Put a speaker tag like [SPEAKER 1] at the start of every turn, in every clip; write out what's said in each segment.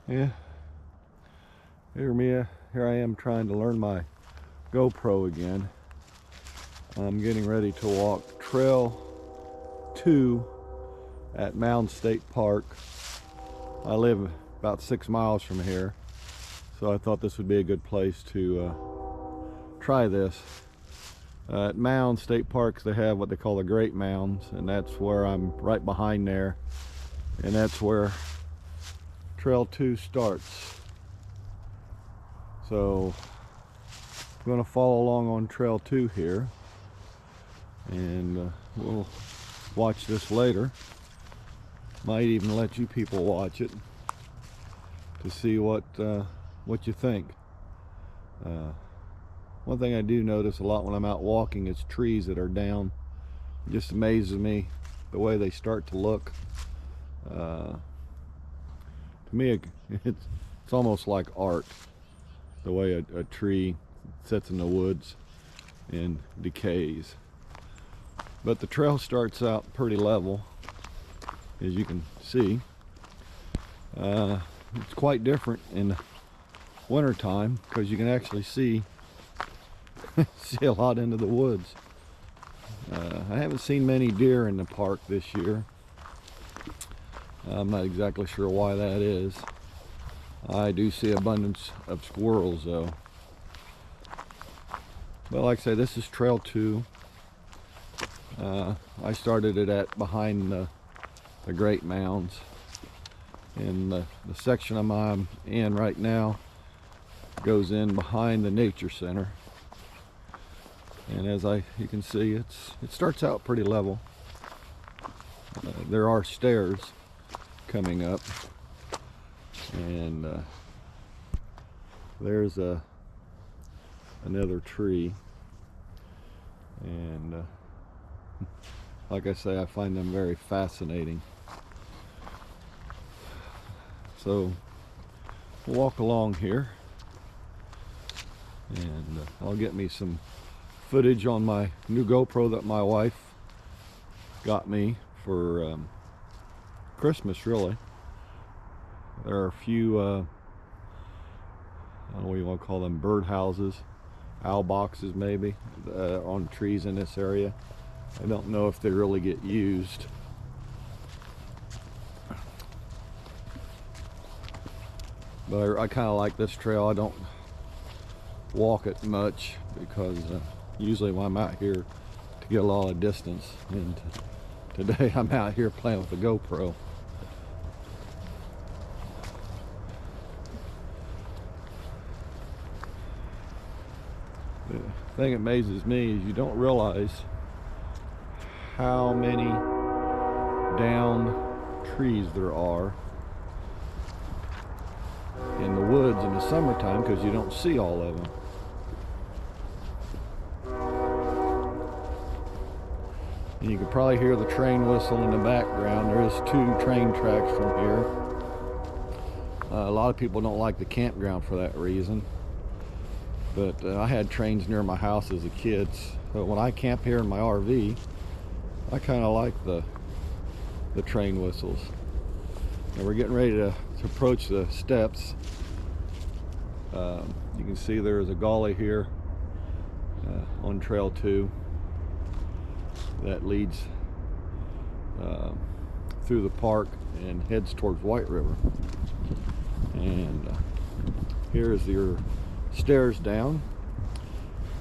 [SPEAKER 1] Yeah, here I am trying to learn my GoPro again. I'm getting ready to walk Trail 2 at Mounds State Park. I live about 6 miles from here, so I thought this would be a good place to try this. At Mounds State Parks they have what they call the Great Mounds, and that's where I'm right behind there, and that's where Trail 2 starts. So I'm going to follow along on Trail 2 here, and we'll watch this later. Might even let you people watch it to see what you think. One thing I do notice a lot when I'm out walking is trees that are down. It just amazes me the way they start to look. To me, it's almost like art, the way a tree sits in the woods and decays. But the trail starts out pretty level, as you can see. It's quite different in winter time because you can actually see a lot into the woods. I haven't seen many deer in the park this year. I'm not exactly sure why that is. I do see abundance of squirrels though. But like I say, this is Trail 2. I started it at behind the Great Mounds. And the section I'm in right now goes in behind the Nature Center. And as you can see, it starts out pretty level. There are stairs coming up, and there's another tree, and like I say, I find them very fascinating. So we'll walk along here, and I'll get me some footage on my new GoPro that my wife got me for Christmas, really. There are a few, I don't know what you want to call them, bird houses, owl boxes maybe, on trees in this area. I don't know if they really get used. But I kind of like this trail. I don't walk it much because usually when I'm out here to get a lot of distance, and today I'm out here playing with the GoPro. The thing that amazes me is you don't realize how many down trees there are in the woods in the summertime, because you don't see all of them. And you can probably hear the train whistle in the background. There is 2 train tracks from here. A lot of people don't like the campground for that reason. But I had trains near my house as a kid. So when I camp here in my RV, I kind of like the train whistles. And we're getting ready to approach the steps. You can see there is a gully here on Trail 2 that leads through the park and heads towards White River. And here's your stairs down,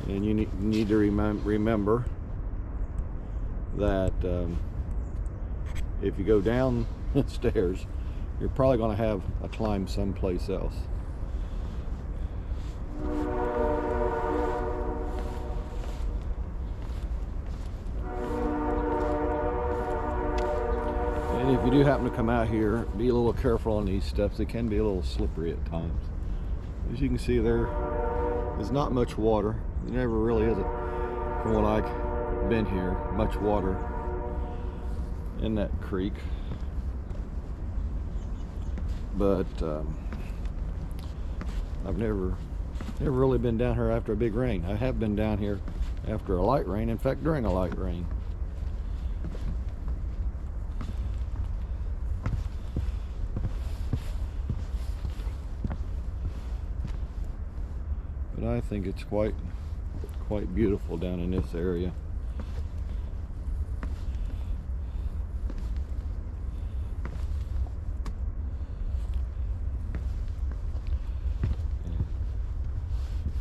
[SPEAKER 1] and you need to remember that if you go down the stairs, you're probably going to have a climb someplace else. And if you do happen to come out here, be a little careful on these steps. They can be a little slippery at times. As you can see, there is not much water. There never really is, from what I've been here, much water in that creek. But I've never really been down here after a big rain. I have been down here after a light rain, in fact during a light rain. I think it's quite beautiful down in this area.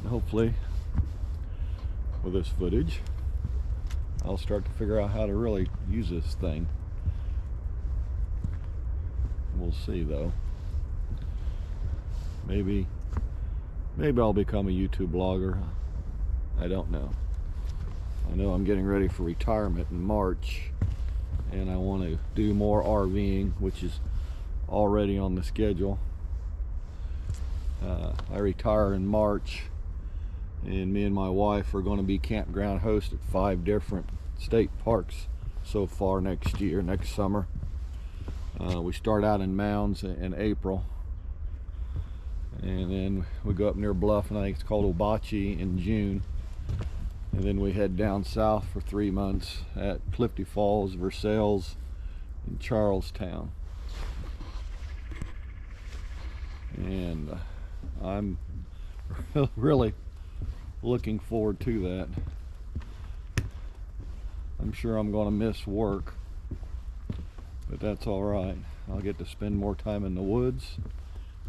[SPEAKER 1] And hopefully with this footage I'll start to figure out how to really use this thing. We'll see though. Maybe I'll become a YouTube blogger. I don't know. I know I'm getting ready for retirement in March, and I want to do more RVing, which is already on the schedule. I retire in March, and me and my wife are going to be campground host at 5 different state parks so far next summer. We start out in Mounds in April, and then we go up near Bluff, and I think it's called Obachi, in June, and then we head down south for 3 months at Clifty Falls, Versailles, and Charlestown. And I'm really looking forward to that. I'm sure I'm going to miss work, but that's all right. I'll get to spend more time in the woods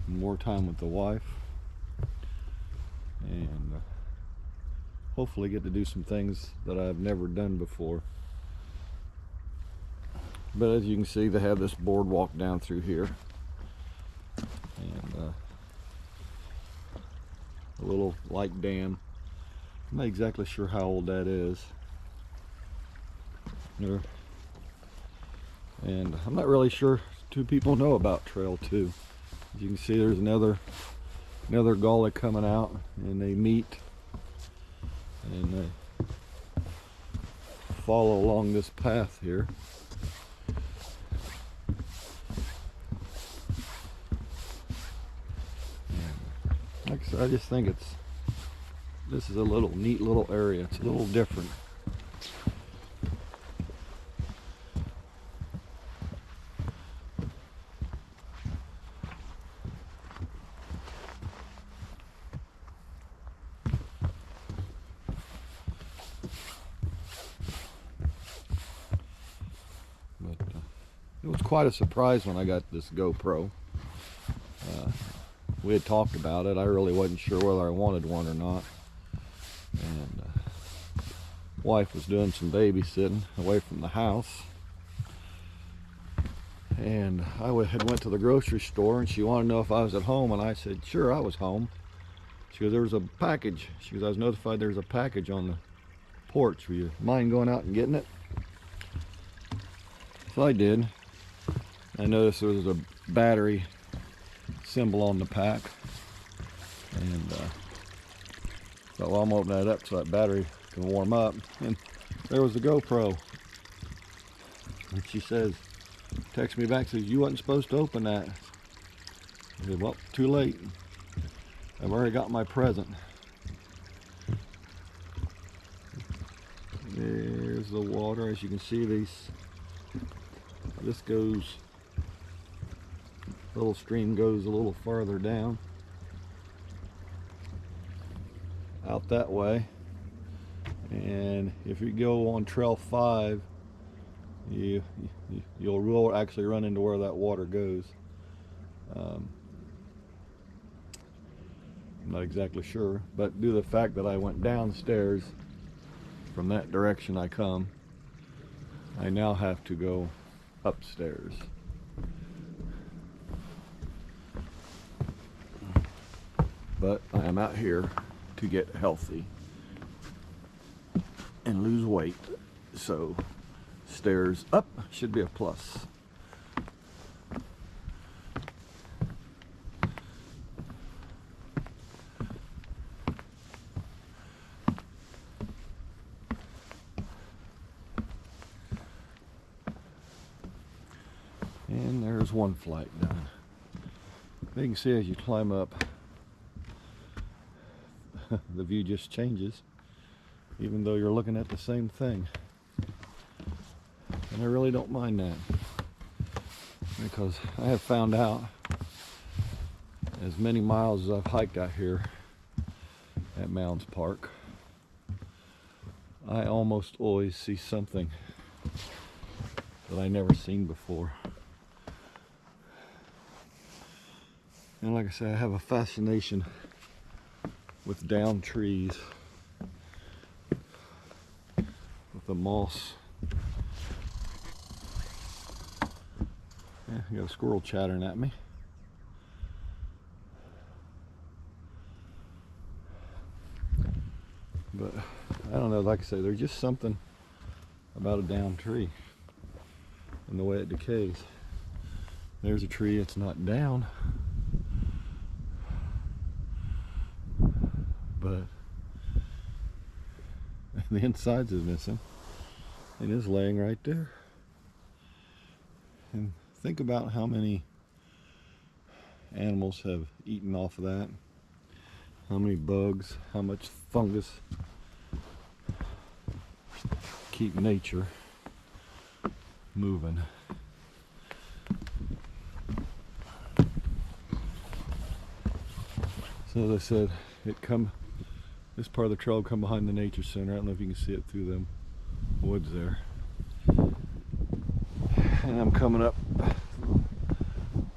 [SPEAKER 1] and more time with the wife, and hopefully get to do some things that I've never done before. But as you can see, they have this boardwalk down through here, and a little like dam. I'm not exactly sure how old that is. And I'm not really sure two people know about Trail 2. As you can see, there's another gully coming out, and they meet and they follow along this path here. And like I said, I just think this is a neat little area. It's a little different. It was quite a surprise when I got this GoPro. We had talked about it. I really wasn't sure whether I wanted one or not. And wife was doing some babysitting away from the house. And I had went to the grocery store, and she wanted to know if I was at home, and I said, sure, I was home. She goes, there was a package. She goes, I was notified there was a package on the porch. Would you mind going out and getting it? So I did. I noticed there was a battery symbol on the pack, and thought, well, I'm gonna open that up so that battery can warm up. And there was the GoPro. And she says, texts me back, says, you wasn't supposed to open that. I said, well, too late. I've already got my present. There's the water. As you can see, this goes, little stream goes a little farther down out that way, and if you go on Trail 5, you'll actually run into where that water goes. I'm not exactly sure, but due to the fact that I went downstairs from that direction I come, I now have to go upstairs. But I am out here to get healthy and lose weight, so stairs up should be a plus. And there's one flight done. You can see as you climb up, the view just changes, even though you're looking at the same thing. And I really don't mind that, because I have found out, as many miles as I've hiked out here, at Mounds Park, I almost always see something that I never seen before. And like I say, I have a fascination with down trees, with the moss. Yeah, I got a squirrel chattering at me. But I don't know, like I say, there's just something about a down tree and the way it decays. There's a tree, it's not down, but the insides is missing. It is laying right there. And think about how many animals have eaten off of that. How many bugs, how much fungus. Keep nature moving. So as I said, this part of the trail come behind the nature center. I don't know if you can see it through them woods there. And I'm coming up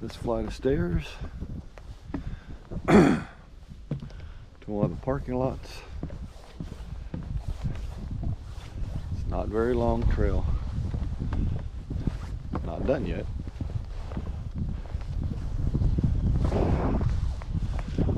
[SPEAKER 1] this flight of stairs to one of the parking lots. It's not very long trail. Not done yet.